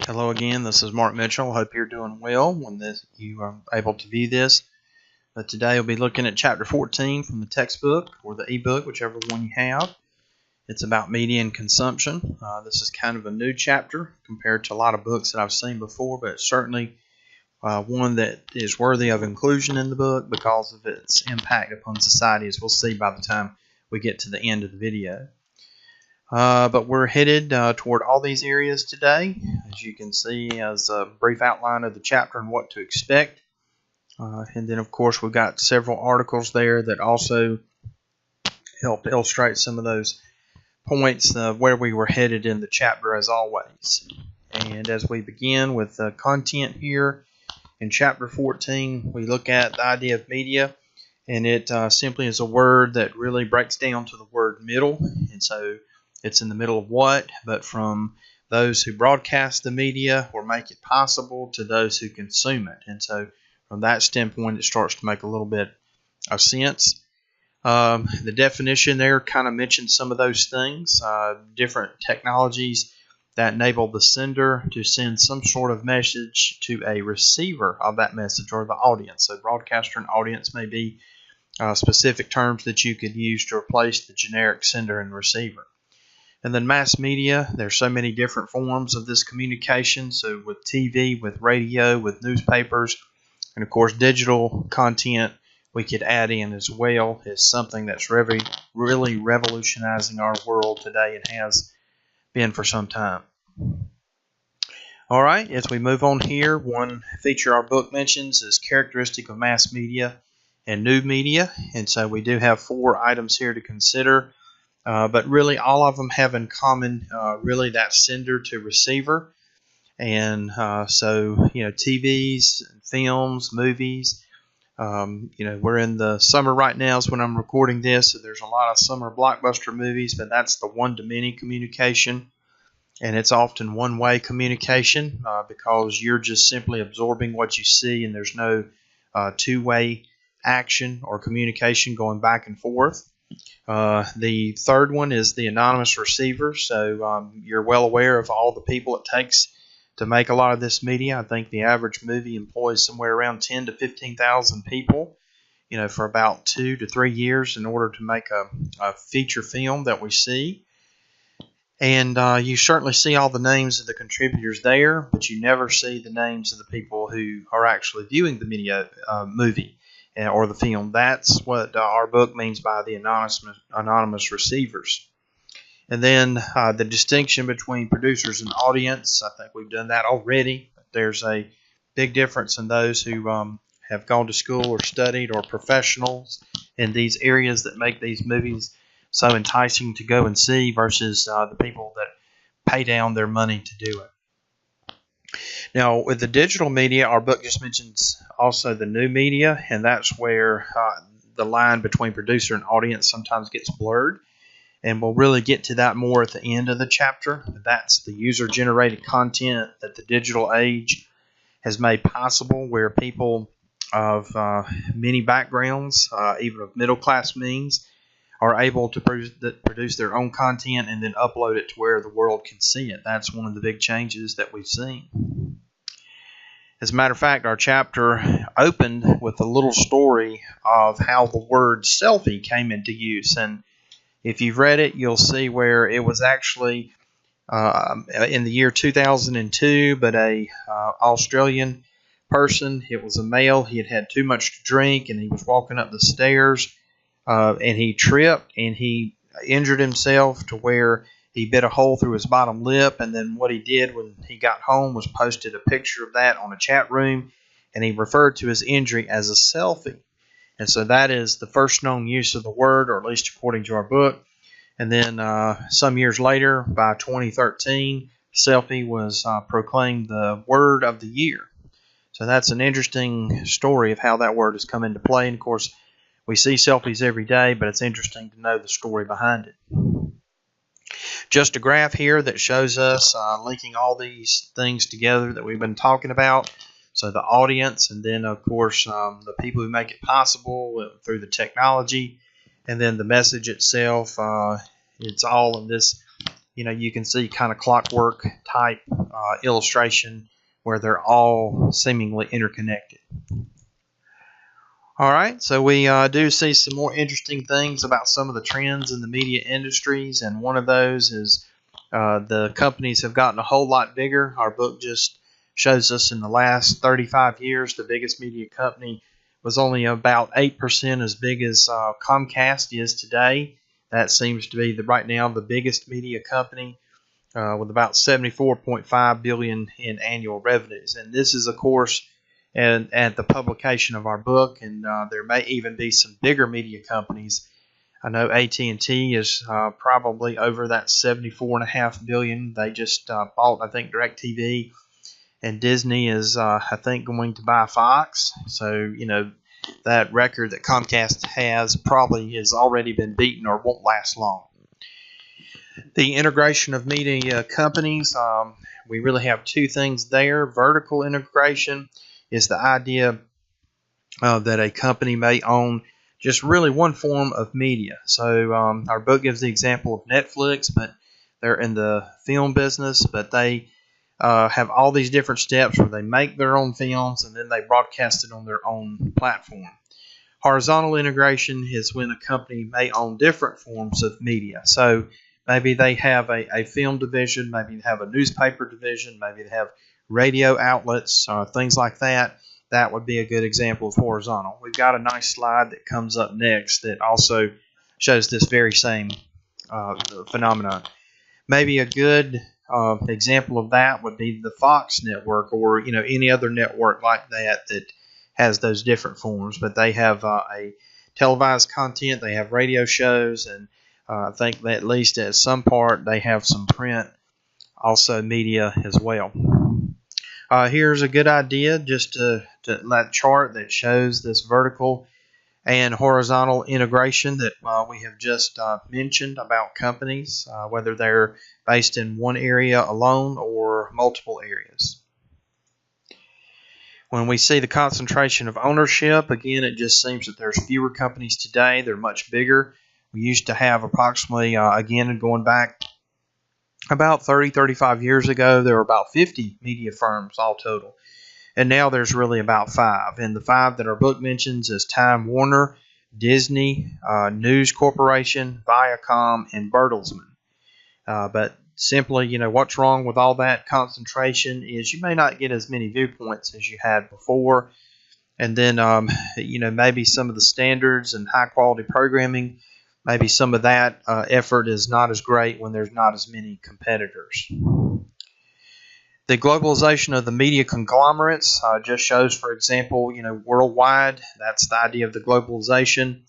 Hello again, this is Mark Mitchell. Hope you're doing well when you are able to view this. But today we'll be looking at chapter 14 from the textbook or the ebook, whichever one you have. It's about media and consumption. This is kind of a new chapter compared to a lot of books that I've seen before, but it's certainly one that is worthy of inclusion in the book because of its impact upon society, as we'll see by the time we get to the end of the video. But we're headed toward all these areas today, as you can see, as a brief outline of the chapter and what to expect. And then, of course, we've got several articles there that also help illustrate some of those points of where we were headed in the chapter, as always. And as we begin with the content here in chapter 14, we look at the idea of media, and it simply is a word that really breaks down to the word middle. And so it's in the middle of what, but from those who broadcast the media or make it possible to those who consume it. And so from that standpoint, it starts to make a little bit of sense. The definition there kind of mentions some of those things, different technologies that enable the sender to send some sort of message to a receiver of that message or the audience. So broadcaster and audience may be specific terms that you could use to replace the generic sender and receiver. And then mass media, there's so many different forms of this communication. So with TV, with radio, with newspapers, and of course digital content we could add in as well as something that's really revolutionizing our world today and has been for some time. All right, as we move on here, one feature our book mentions is characteristic of mass media and new media. And so we do have 4 items here to consider. But really all of them have in common really that sender to receiver. And so, TVs, films, movies, we're in the summer right now is when I'm recording this. So there's a lot of summer blockbuster movies, but that's the one-to-many communication. And it's often one-way communication because you're just simply absorbing what you see and there's no two-way action or communication going back and forth. The third one is the anonymous receiver. So you're well aware of all the people it takes to make a lot of this media. I think the average movie employs somewhere around 10 to 15,000 people, for about 2 to 3 years in order to make a feature film that we see. And you certainly see all the names of the contributors there, but you never see the names of the people who are actually viewing the movie or the film. That's what our book means by the anonymous receivers. And then the distinction between producers and audience, I think we've done that already. There's a big difference in those who have gone to school or studied or professionals in these areas that make these movies so enticing to go and see versus the people that pay down their money to do it. Now, with the digital media, our book just mentions also the new media, and that's where the line between producer and audience sometimes gets blurred. And we'll really get to that more at the end of the chapter. That's the user-generated content that the digital age has made possible, where people of many backgrounds, even of middle-class means, are able to produce their own content and then upload it to where the world can see it. That's one of the big changes that we've seen. As a matter of fact, our chapter opened with a little story of how the word selfie came into use. And if you've read it, you'll see where it was actually in the year 2002, but a Australian person. It was a male. He had had too much to drink, and he was walking up the stairs, and he tripped, and he injured himself to where he bit a hole through his bottom lip. And then what he did when he got home was posted a picture of that on a chat room, and he referred to his injury as a selfie. And so that is the first known use of the word, or at least according to our book. And then some years later, by 2013, selfie was proclaimed the word of the year. So that's an interesting story of how that word has come into play. And of course, we see selfies every day, but it's interesting to know the story behind it. Just a graph here that shows us linking all these things together that we've been talking about. So the audience, and then, of course, the people who make it possible through the technology, and then the message itself. It's all in this you can see kind of clockwork type illustration where they're all seemingly interconnected. All right, so we do see some more interesting things about some of the trends in the media industries, and one of those is the companies have gotten a whole lot bigger. Our book just shows us in the last 35 years, the biggest media company was only about 8% as big as Comcast is today. That seems to be right now the biggest media company with about $74.5 billion in annual revenues. And this is, of course, at the publication of our book, and there may even be some bigger media companies. I know AT&T is probably over that $74.5 billion. They just bought, I think, DirecTV, and Disney is, I think, going to buy Fox. So, that record that Comcast has probably has already been beaten or won't last long. The integration of media companies, we really have two things there. Vertical integration is the idea that a company may own just really one form of media. So our book gives the example of Netflix, but they're in the film business, but they have all these different steps where they make their own films and then they broadcast it on their own platform. Horizontal integration is when a company may own different forms of media. So maybe they have a film division, maybe they have a newspaper division, maybe they have radio outlets, things like that. That would be a good example of horizontal. We've got a nice slide that comes up next that also shows this very same phenomenon. Maybe a good example of that would be the Fox network, or any other network like that that has those different forms. But they have a televised content, they have radio shows, and I think that at least at some part they have some print also media as well. Here's a good idea, just to that chart that shows this vertical and horizontal integration that we have just mentioned about companies, whether they're based in one area alone or multiple areas. When we see the concentration of ownership, again, it just seems that there's fewer companies today. They're much bigger. We used to have approximately, again, going back about 35 years ago, there were about 50 media firms all total. And now there's really about 5. And the 5 that our book mentions is Time Warner, Disney, News Corporation, Viacom, and Bertelsmann. But simply, what's wrong with all that concentration is you may not get as many viewpoints as you had before. And then, maybe some of the standards and high-quality programming, maybe some of that effort is not as great when there's not as many competitors. The globalization of the media conglomerates just shows, for example, worldwide, that's the idea of the globalization.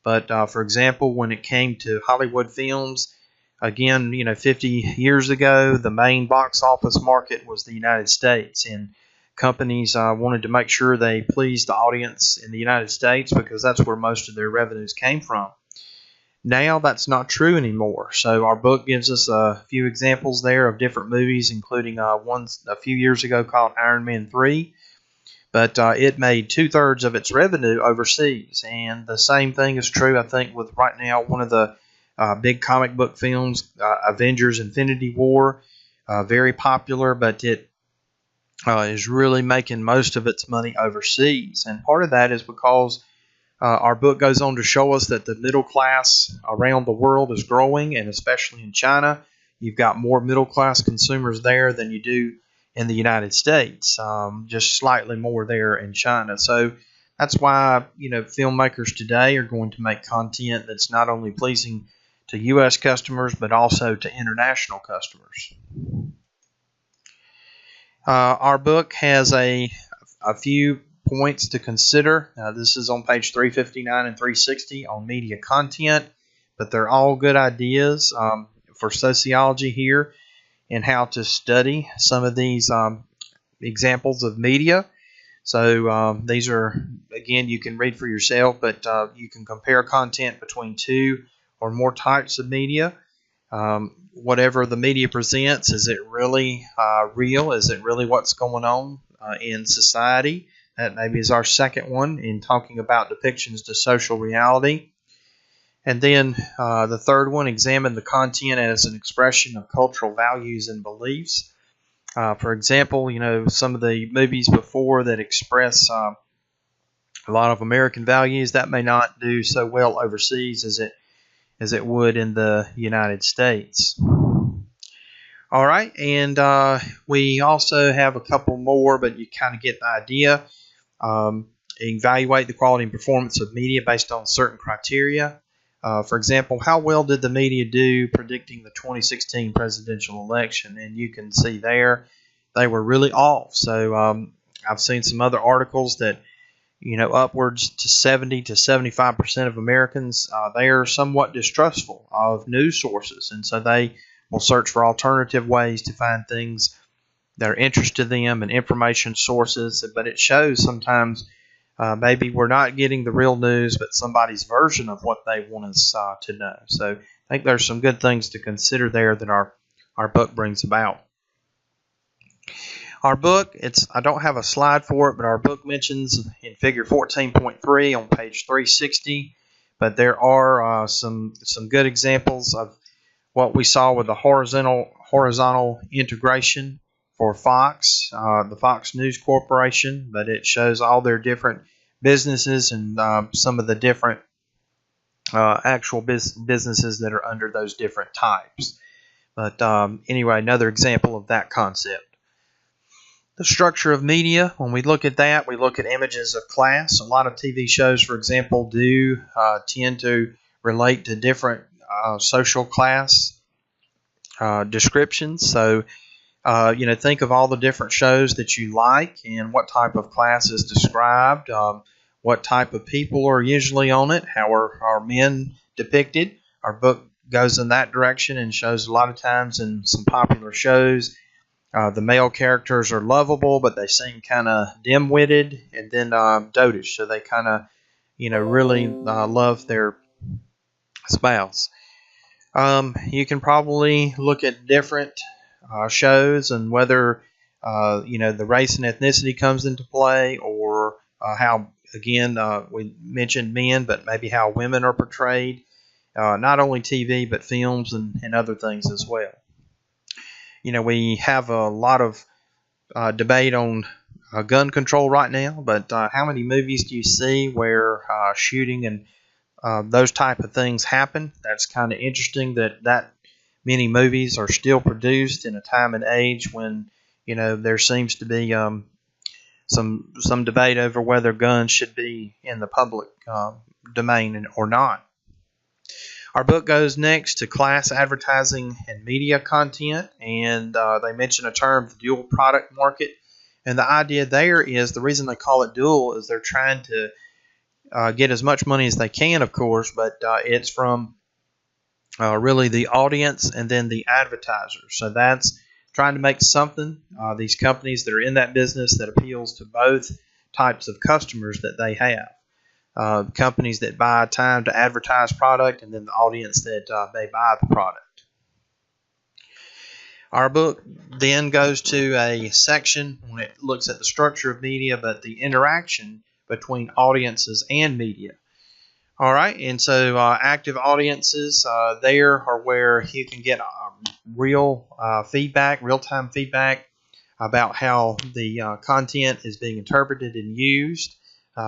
But, for example, when it came to Hollywood films, again, 50 years ago, the main box office market was the United States. And companies wanted to make sure they pleased the audience in the United States because that's where most of their revenues came from. Now that's not true anymore. So our book gives us a few examples there of different movies, including one a few years ago called Iron Man 3. But it made 2/3 of its revenue overseas. And the same thing is true, I think, with right now one of the big comic book films, Avengers Infinity War. Very popular, but it is really making most of its money overseas. And part of that is because our book goes on to show us that the middle class around the world is growing, and especially in China. You've got more middle class consumers there than you do in the United States, just slightly more there in China. So that's why filmmakers today are going to make content that's not only pleasing to U.S. customers but also to international customers. Our book has a few points to consider. This is on page 359 and 360 on media content, but they're all good ideas for sociology here and how to study some of these examples of media. So these are, again, you can read for yourself, but you can compare content between 2 or more types of media. Whatever the media presents, is it really real? Is it really what's going on in society? That maybe is our second one in talking about depictions to social reality. And then the third one, examine the content as an expression of cultural values and beliefs. For example, some of the movies before that express a lot of American values that may not do so well overseas as it would in the United States. All right, and we also have a couple more, but you kind of get the idea. Evaluate the quality and performance of media based on certain criteria. For example, how well did the media do predicting the 2016 presidential election? And you can see there they were really off. So I've seen some other articles that upwards to 70 to 75% of Americans, they are somewhat distrustful of news sources, and so they will search for alternative ways to find things that are interest to them and information sources. But it shows sometimes maybe we're not getting the real news, but somebody's version of what they want us to know. So I think there's some good things to consider there that our book brings about. Our book, I don't have a slide for it, but our book mentions in figure 14.3 on page 360, but there are some good examples of what we saw with the horizontal integration for Fox, the Fox News Corporation, but it shows all their different businesses and some of the different actual businesses that are under those different types. But anyway, another example of that concept. The structure of media, when we look at that, we look at images of class. A lot of TV shows, for example, do tend to relate to different social class descriptions. So, think of all the different shows that you like and what type of class is described, what type of people are usually on it, how are men depicted. Our book goes in that direction and shows a lot of times in some popular shows, the male characters are lovable, but they seem kind of dim-witted and then dotish. So they kind of, really love their spouse. You can probably look at different shows and whether, the race and ethnicity comes into play, or how, again, we mentioned men, but maybe how women are portrayed. Not only TV, but films and other things as well. We have a lot of debate on gun control right now, but how many movies do you see where shooting and those type of things happen? That's kind of interesting that many movies are still produced in a time and age when there seems to be some debate over whether guns should be in the public domain or not. Our book goes next to class advertising and media content, and they mention a term, the dual product market. And the idea there is, the reason they call it dual is they're trying to get as much money as they can, of course, but it's from really the audience and then the advertisers. So that's trying to make something, these companies that are in that business, that appeals to both types of customers that they have. Companies that buy time to advertise product, and then the audience that they buy the product. Our book then goes to a section when it looks at the structure of media, but the interaction between audiences and media. All right, and so active audiences there are where you can get real feedback, real-time feedback about how the content is being interpreted and used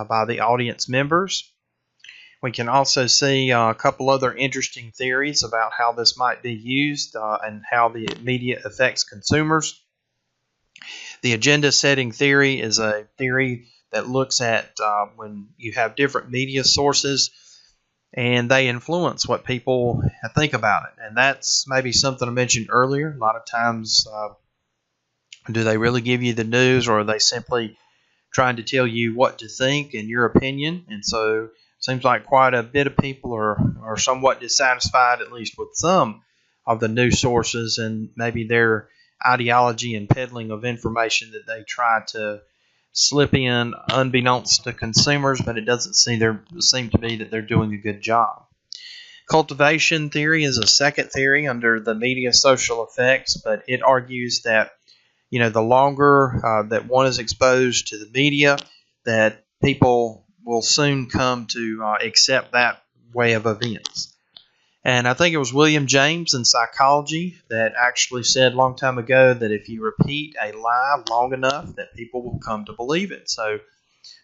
by the audience members. We can also see a couple other interesting theories about how this might be used and how the media affects consumers. The agenda setting theory is a theory that looks at when you have different media sources and they influence what people think about it. And that's maybe something I mentioned earlier. A lot of times, do they really give you the news, or are they simply trying to tell you what to think and your opinion? And so it seems like quite a bit of people are somewhat dissatisfied, at least with some of the news sources and maybe their ideology and peddling of information that they try to slip in unbeknownst to consumers, but it doesn't seem to be that they're doing a good job. Cultivation theory is a second theory under the media social effects, but it argues that the longer that one is exposed to the media, that people will soon come to accept that way of events. And I think it was William James in psychology that actually said a long time ago that if you repeat a lie long enough, that people will come to believe it. So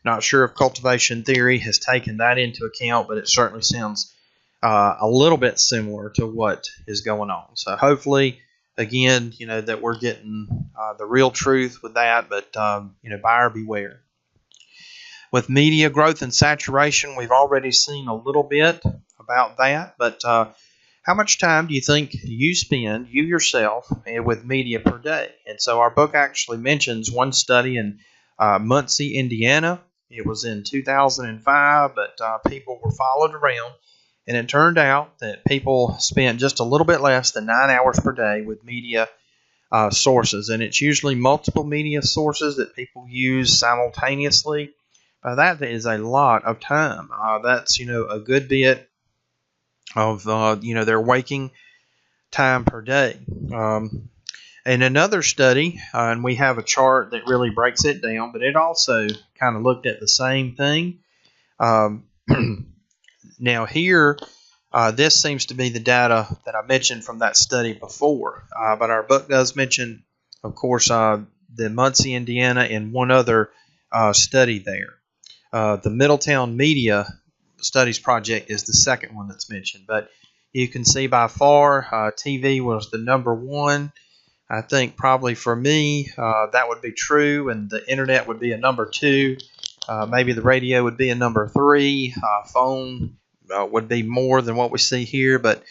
not sure if cultivation theory has taken that into account, but it certainly sounds a little bit similar to what is going on. So hopefully, again, that we're getting the real truth with that, but, buyer beware. With media growth and saturation, we've already seen a little bit about that, but how much time do you think you spend, you yourself, with media per day? And so our book actually mentions one study in Muncie, Indiana. It was in 2005, but people were followed around, and it turned out that people spent just a little bit less than 9 hours per day with media sources, and it's usually multiple media sources that people use simultaneously. That is a lot of time. That's a good bit of their waking time per day. And another study, and we have a chart that really breaks it down, but it also kind of looked at the same thing. Now here, this seems to be the data that I mentioned from that study before, but our book does mention, of course, the Muncie, Indiana, and one other study there. The Middletown Media Studies Project is the second one that's mentioned, but you can see by far TV was the number one. I think probably for me that would be true, and the internet would be a number two. Maybe the radio would be a number three. Phone would be more than what we see here, but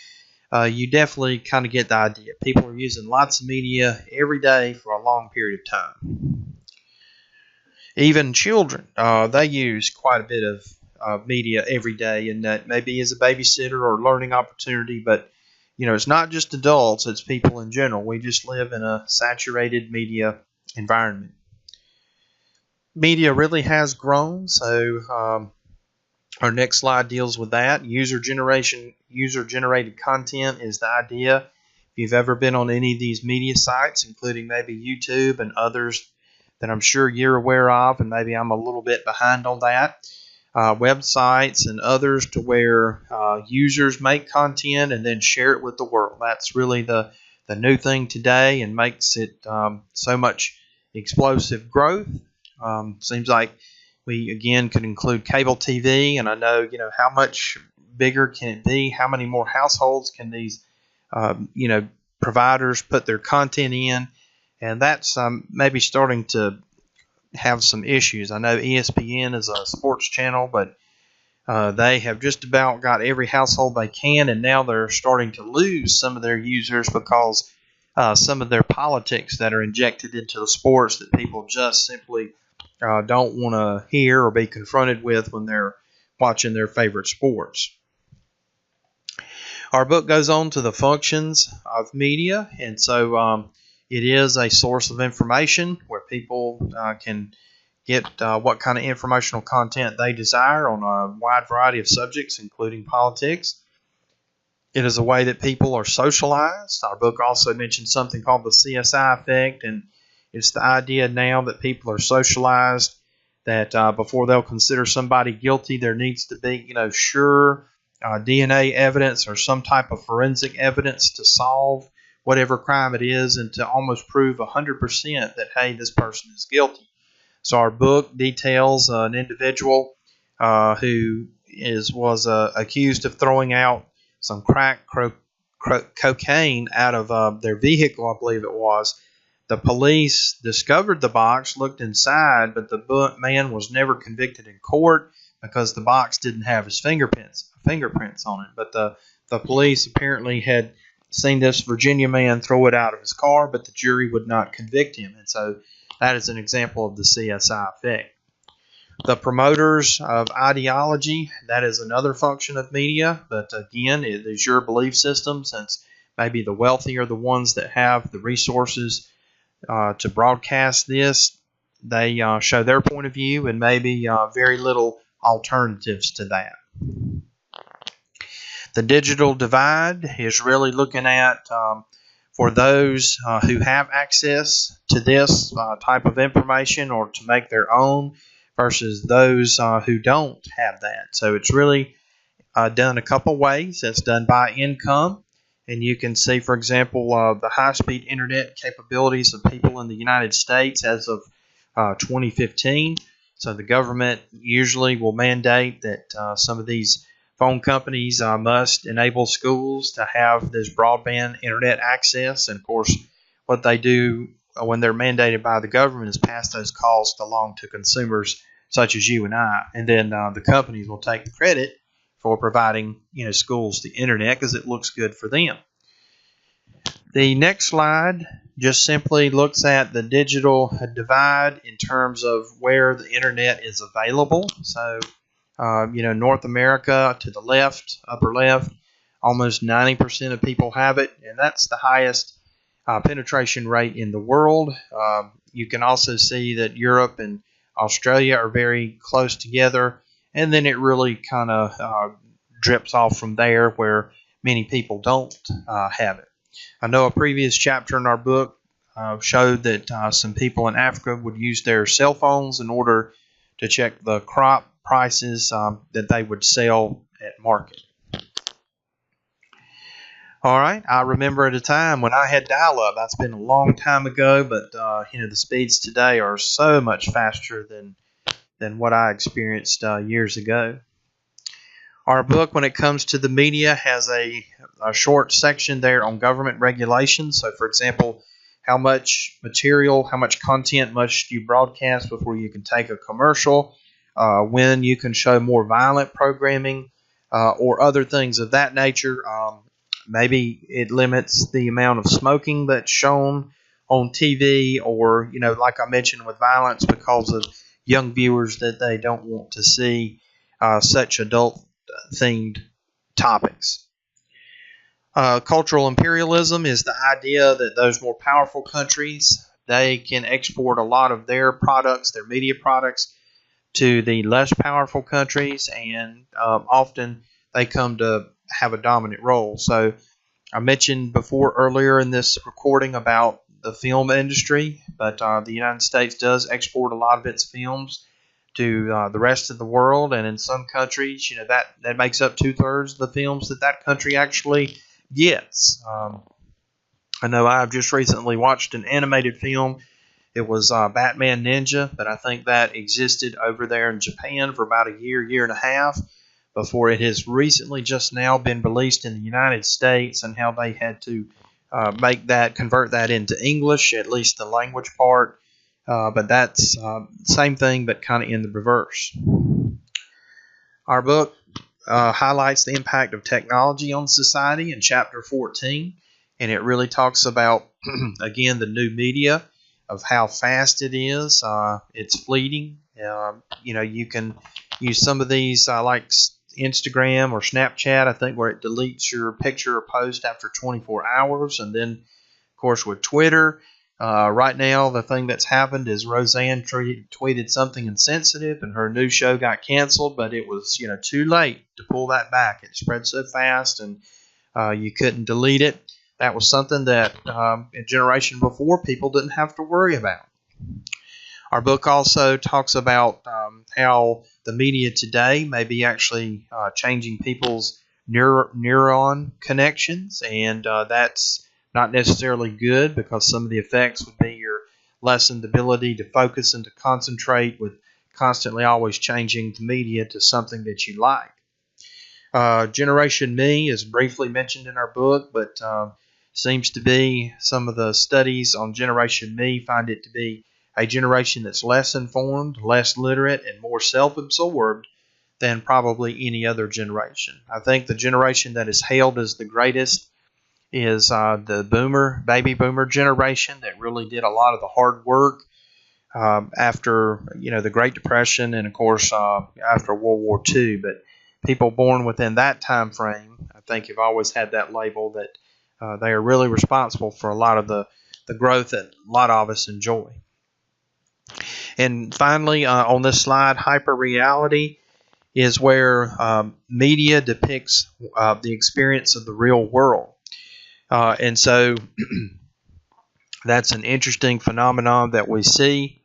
you definitely kind of get the idea. People are using lots of media every day for a long period of time. Even children, they use quite a bit of media every day, and that maybe as a babysitter or learning opportunity, but it's not just adults, it's people in general. We just live in a saturated media environment. Media really has grown, so our next slide deals with that. User-generated content is the idea. If you've ever been on any of these media sites, including maybe YouTube and others that I'm sure you're aware of, and maybe I'm a little bit behind on that, websites and others to where users make content and then share it with the world. That's really the new thing today, and makes it so much explosive growth. Seems like we again could include cable TV, and I know how much bigger can it be? How many more households can these providers put their content in? And that's maybe starting to have some issues. I know ESPN is a sports channel, but they have just about got every household they can, and now they're starting to lose some of their users because some of their politics that are injected into the sports that people just simply don't want to hear or be confronted with when they're watching their favorite sports. Our book goes on to the functions of media, and so it is a source of information where people can get what kind of informational content they desire on a wide variety of subjects, including politics. It is a way that people are socialized. Our book also mentions something called the CSI effect, and it's the idea now that people are socialized, that before they'll consider somebody guilty, there needs to be, sure DNA evidence or some type of forensic evidence to solve whatever crime it is, and to almost prove 100% that, hey, this person is guilty. So our book details an individual who was accused of throwing out some crack cocaine out of their vehicle, I believe it was. The police discovered the box, looked inside, but the man was never convicted in court because the box didn't have his fingerprints on it. But the police apparently had seen this Virginia man throw it out of his car, but the jury would not convict him. And so that is an example of the CSI effect. The promoters of ideology, that is another function of media, but again, it is your belief system, since maybe the wealthy are the ones that have the resources to broadcast this. They show their point of view, and maybe very little alternatives to that. The digital divide is really looking at for those who have access to this type of information or to make their own versus those who don't have that. So it's really done a couple ways. It's done by income. And you can see, for example, the high-speed internet capabilities of people in the United States as of 2015. So the government usually will mandate that some of these phone companies must enable schools to have this broadband internet access. And of course, what they do when they're mandated by the government is pass those costs along to consumers such as you and I. And then the companies will take the credit for providing schools the internet because it looks good for them. The next slide just simply looks at the digital divide in terms of where the internet is available. So, North America to the left, upper left, almost 90% of people have it, and that's the highest penetration rate in the world. You can also see that Europe and Australia are very close together, and then it really kind of drips off from there where many people don't have it. I know a previous chapter in our book showed that some people in Africa would use their cell phones in order to check the crop prices that they would sell at market. All right, I remember at a time when I had dial-up. That's been a long time ago, but the speeds today are so much faster than what I experienced years ago. Our book, when it comes to the media, has a short section there on government regulations. So, for example, how much material, how much content must you broadcast before you can take a commercial, when you can show more violent programming, or other things of that nature. Maybe it limits the amount of smoking that's shown on TV, or, like I mentioned with violence, because of young viewers that they don't want to see such adult-themed topics. Cultural imperialism is the idea that those more powerful countries, they can export a lot of their products, their media products, to the less powerful countries, and often they come to have a dominant role. So I mentioned before earlier in this recording about the film industry, but the United States does export a lot of its films to the rest of the world, and in some countries, that makes up 2/3 of the films that country actually gets. I know I've just recently watched an animated film. It was Batman Ninja, but I think that existed over there in Japan for about a year and a half, before it has recently just now been released in the United States, and how they had to convert that into English, at least the language part. But that's same thing, but kind of in the reverse. Our book highlights the impact of technology on society in chapter 14, and it really talks about, again, the new media, of how fast it is. It's fleeting. You can use some of these like Instagram or Snapchat, I think, where it deletes your picture or post after 24 hours. And then, of course, with Twitter, right now, the thing that's happened is Roseanne tweeted something insensitive, and her new show got canceled, but it was, too late to pull that back. It spread so fast, and you couldn't delete it. That was something that a generation before people didn't have to worry about. Our book also talks about how the media today may be actually changing people's neuron connections, and that's not necessarily good, because some of the effects would be your lessened ability to focus and to concentrate with constantly always changing the media to something that you like. Generation Me is briefly mentioned in our book, but seems to be some of the studies on Generation Me find it to be a generation that's less informed, less literate, and more self-absorbed than probably any other generation. I think the generation that is hailed as the greatest is the baby boomer generation, that really did a lot of the hard work after the Great Depression, and of course after World War II. But people born within that time frame, I think, have always had that label that they are really responsible for a lot of the growth that a lot of us enjoy. And finally, on this slide, hyperreality is where media depicts the experience of the real world. And so that's an interesting phenomenon that we see.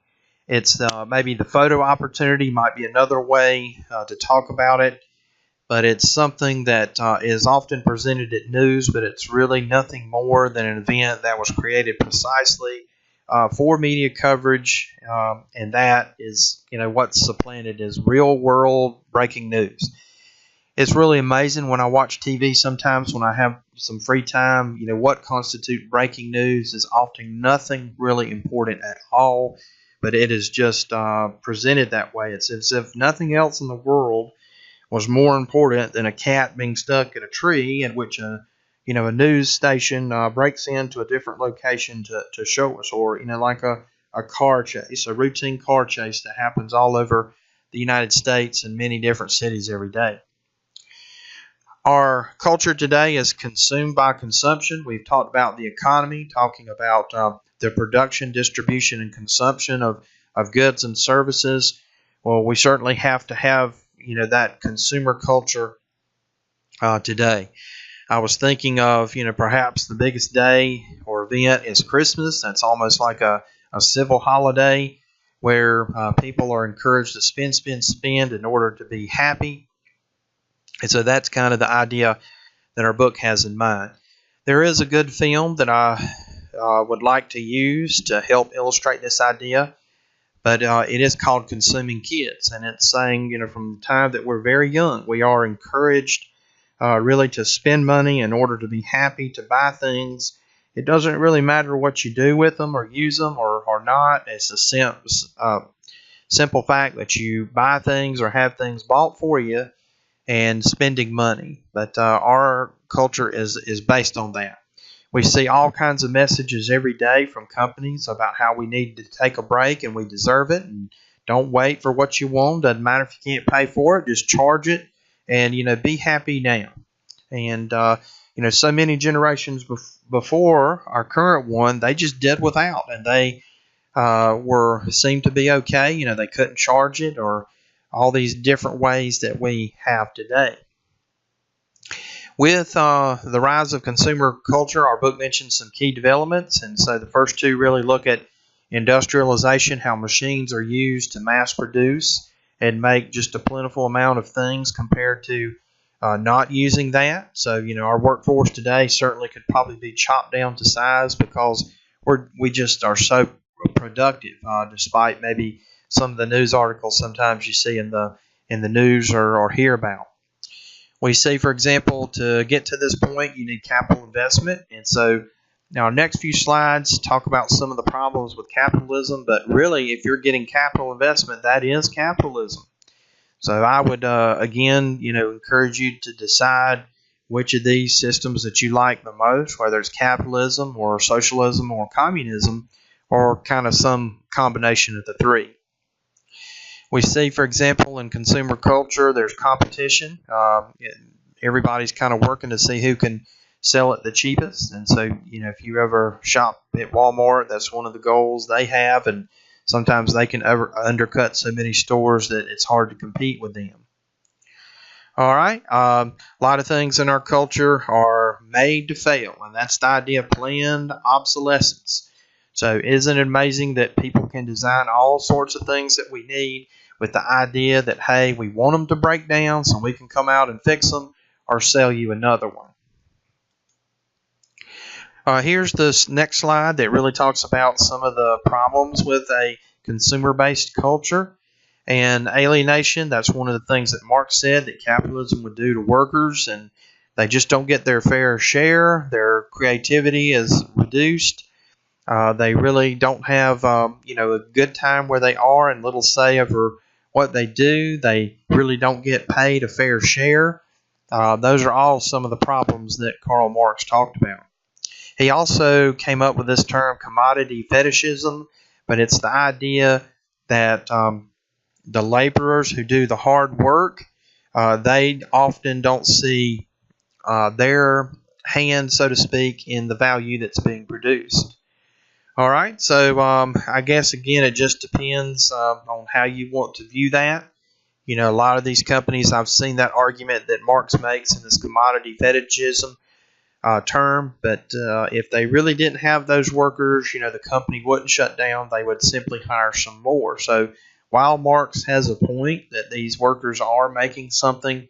It's maybe the photo opportunity might be another way to talk about it. but it's something that is often presented at news, but it's really nothing more than an event that was created precisely for media coverage, and that is, what's supplanted is real world breaking news. It's really amazing when I watch TV sometimes when I have some free time. What constitutes breaking news is often nothing really important at all, but it is just presented that way. It's as if nothing else in the world was more important than a cat being stuck in a tree, in which a news station breaks into a different location to show us, or like a car chase, a routine car chase that happens all over the United States and many different cities every day. Our culture today is consumed by consumption. We've talked about the economy, talking about the production, distribution, and consumption of goods and services. Well, we certainly have to have that consumer culture today. I was thinking of perhaps the biggest day or event is Christmas. That's almost like a civil holiday where people are encouraged to spend in order to be happy. And so that's kind of the idea that our book has in mind. There is a good film that I would like to use to help illustrate this idea, but it is called Consuming Kids, and it's saying, from the time that we're very young, we are encouraged really to spend money in order to be happy, to buy things. It doesn't really matter what you do with them or use them or not. It's a simple fact that you buy things or have things bought for you and spending money. But our culture is based on that. We see all kinds of messages every day from companies about how we need to take a break and we deserve it. And don't wait for what you want. Doesn't matter if you can't pay for it. Just charge it and, be happy now. And, so many generations before our current one, they just did without. And they seemed to be okay. They couldn't charge it, or all these different ways that we have today. With the rise of consumer culture, our book mentions some key developments. And so the first two really look at industrialization, how machines are used to mass produce and make just a plentiful amount of things compared to not using that. So, our workforce today certainly could probably be chopped down to size because we just are so productive, despite maybe some of the news articles sometimes you see in the news or hear about. We see, for example, to get to this point, you need capital investment. And so now our next few slides talk about some of the problems with capitalism. But really, if you're getting capital investment, that is capitalism. So I would, again, encourage you to decide which of these systems that you like the most, whether it's capitalism or socialism or communism, or kind of some combination of the three. We see, for example, in consumer culture, there's competition. Everybody's kind of working to see who can sell it the cheapest. And so, if you ever shop at Walmart, that's one of the goals they have. And sometimes they can undercut so many stores that it's hard to compete with them. All right. A lot of things in our culture are made to fail, and that's the idea of planned obsolescence. So isn't it amazing that people can design all sorts of things that we need with the idea that, hey, we want them to break down so we can come out and fix them or sell you another one. Here's this next slide that really talks about some of the problems with a consumer-based culture and alienation. That's one of the things that Marx said that capitalism would do to workers, and they just don't get their fair share. Their creativity is reduced. They really don't have, a good time where they are and little say over what they do. They really don't get paid a fair share. Those are all some of the problems that Karl Marx talked about. He also came up with this term commodity fetishism, but it's the idea that the laborers who do the hard work, they often don't see their hand, so to speak, in the value that's being produced. All right, so I guess, again, it just depends on how you want to view that. A lot of these companies, I've seen that argument that Marx makes in this commodity fetishism term, but if they really didn't have those workers, the company wouldn't shut down. They would simply hire some more. So while Marx has a point that these workers are making something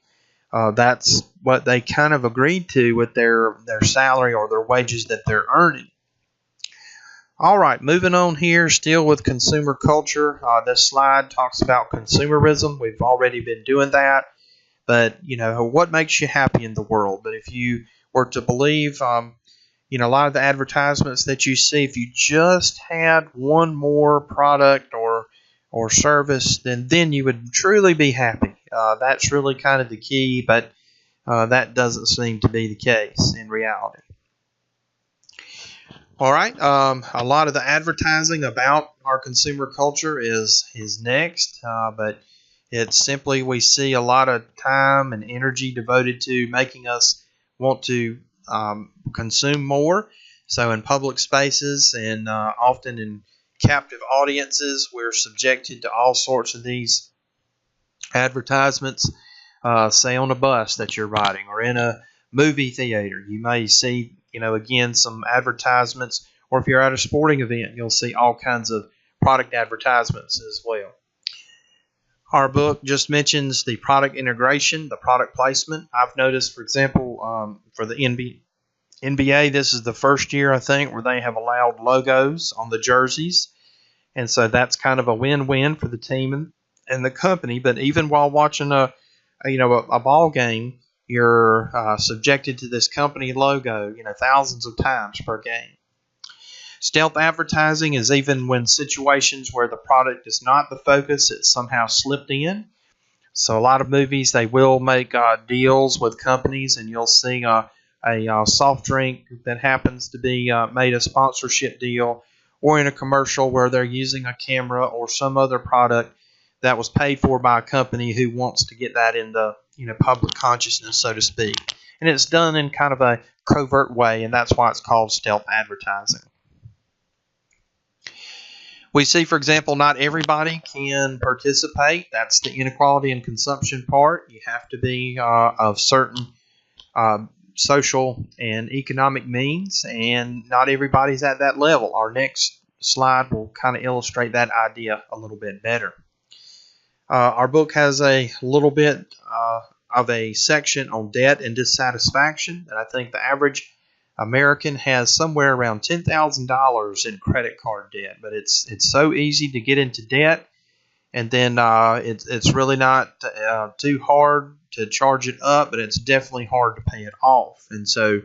that's what they kind of agreed to with their salary or their wages that they're earning. All right, moving on here, still with consumer culture. This slide talks about consumerism. We've already been doing that, but what makes you happy in the world? But if you were to believe, a lot of the advertisements that you see, if you just had one more product or service, then you would truly be happy. That's really kind of the key, but that doesn't seem to be the case in reality. All right, a lot of the advertising about our consumer culture is next, but it's simply we see a lot of time and energy devoted to making us want to consume more. So in public spaces and often in captive audiences, we're subjected to all sorts of these advertisements, say on a bus that you're riding or in a movie theater. You may see, again, some advertisements, or if you're at a sporting event, you'll see all kinds of product advertisements as well. Our book just mentions the product integration, the product placement. I've noticed, for example, for the NBA, this is the first year, I think, where they have allowed logos on the jerseys. And so that's kind of a win-win for the team and the company. But even while watching a ball game, you're subjected to this company logo, thousands of times per game. Stealth advertising is even when situations where the product is not the focus, it's somehow slipped in. So a lot of movies, they will make deals with companies, and you'll see a soft drink that happens to be made a sponsorship deal, or in a commercial where they're using a camera or some other product that was paid for by a company who wants to get that in the public consciousness, so to speak. And it's done in kind of a covert way, and that's why it's called stealth advertising. We see, for example, not everybody can participate. That's the inequality in consumption part. You have to be of certain social and economic means, and not everybody's at that level. Our next slide will kind of illustrate that idea a little bit better. Our book has a little bit of a section on debt and dissatisfaction, and I think the average American has somewhere around $10,000 in credit card debt, but it's so easy to get into debt, and then it's really not too hard to charge it up, but it's definitely hard to pay it off. And so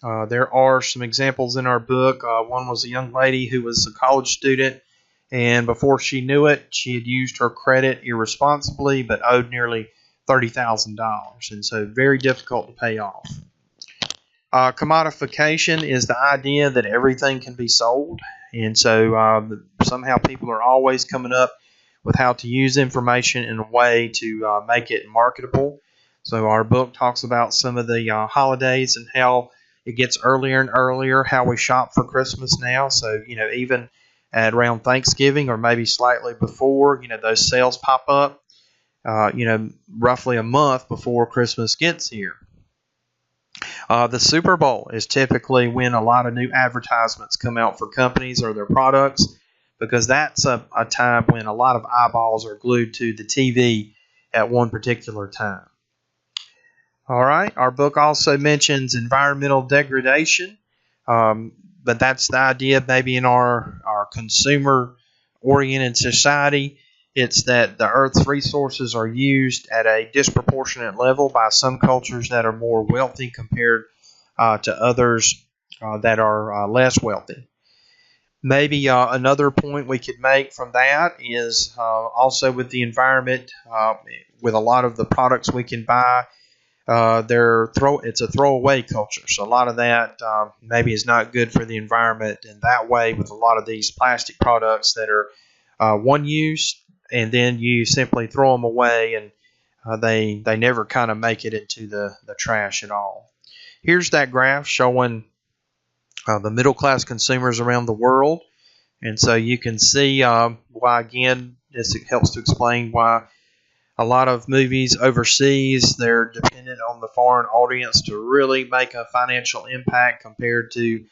there are some examples in our book. One was a young lady who was a college student, and before she knew it, she had used her credit irresponsibly, but owed nearly $30,000, and so very difficult to pay off. Commodification is the idea that everything can be sold, and so somehow people are always coming up with how to use information in a way to make it marketable. So our book talks about some of the holidays and how it gets earlier and earlier, how we shop for Christmas now. So, even at around Thanksgiving or maybe slightly before, those sales pop up, roughly a month before Christmas gets here. The Super Bowl is typically when a lot of new advertisements come out for companies or their products, because that's a time when a lot of eyeballs are glued to the TV at one particular time. All right, our book also mentions environmental degradation, but that's the idea maybe in our consumer-oriented society. It's that the Earth's resources are used at a disproportionate level by some cultures that are more wealthy compared to others that are less wealthy. Maybe another point we could make from that is also with the environment, with a lot of the products we can buy, it's a throwaway culture. So a lot of that maybe is not good for the environment. And that way, with a lot of these plastic products that are one use, and then you simply throw them away, and they never kind of make it into the trash at all. Here's that graph showing the middle class consumers around the world, and so you can see why, again, this helps to explain why a lot of movies overseas, they're dependent on the foreign audience to really make a financial impact compared to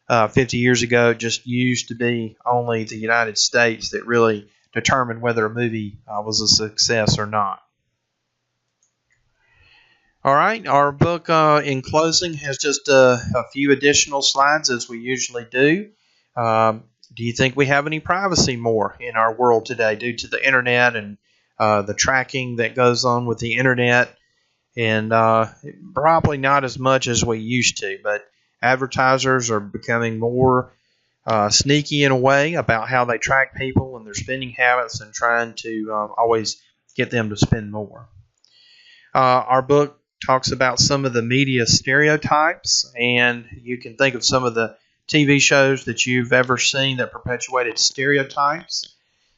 50 years ago. It just used to be only the United States that really determined whether a movie was a success or not. All right, our book in closing has just a few additional slides as we usually do. Do you think we have any privacy more in our world today due to the internet and the tracking that goes on with the internet? And probably not as much as we used to, but advertisers are becoming more sneaky in a way about how they track people and their spending habits and trying to always get them to spend more. Our book talks about some of the media stereotypes, and you can think of some of the TV shows that you've ever seen that perpetuated stereotypes.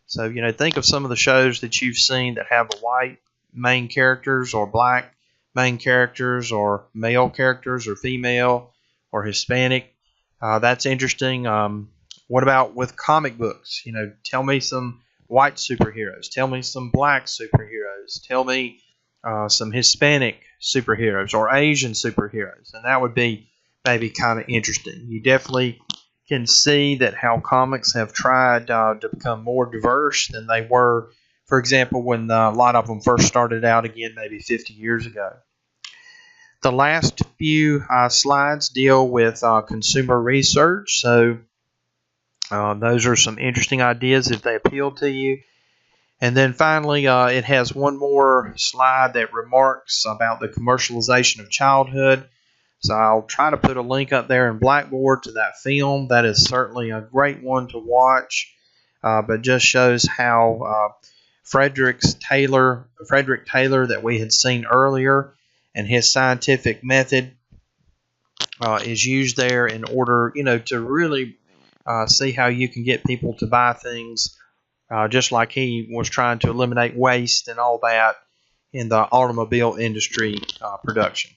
So, think of some of the shows that you've seen that have white main characters or black main characters or male characters or female or Hispanic. That's interesting. What about with comic books? Tell me some white superheroes. Tell me some black superheroes. Tell me some Hispanic superheroes or Asian superheroes, and that would be maybe kind of interesting. You definitely can see that how comics have tried to become more diverse than they were, for example, when a lot of them first started out again maybe 50 years ago. The last few slides deal with consumer research, so those are some interesting ideas if they appeal to you. And then finally, it has one more slide that remarks about the commercialization of childhood. So I'll try to put a link up there in Blackboard to that film. That is certainly a great one to watch, but just shows how Frederick Taylor that we had seen earlier, and his scientific method is used there in order, to really see how you can get people to buy things. Just like he was trying to eliminate waste and all that in the automobile industry production.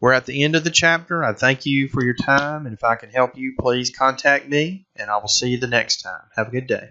We're at the end of the chapter. I thank you for your time, and if I can help you, please contact me, and I will see you the next time. Have a good day.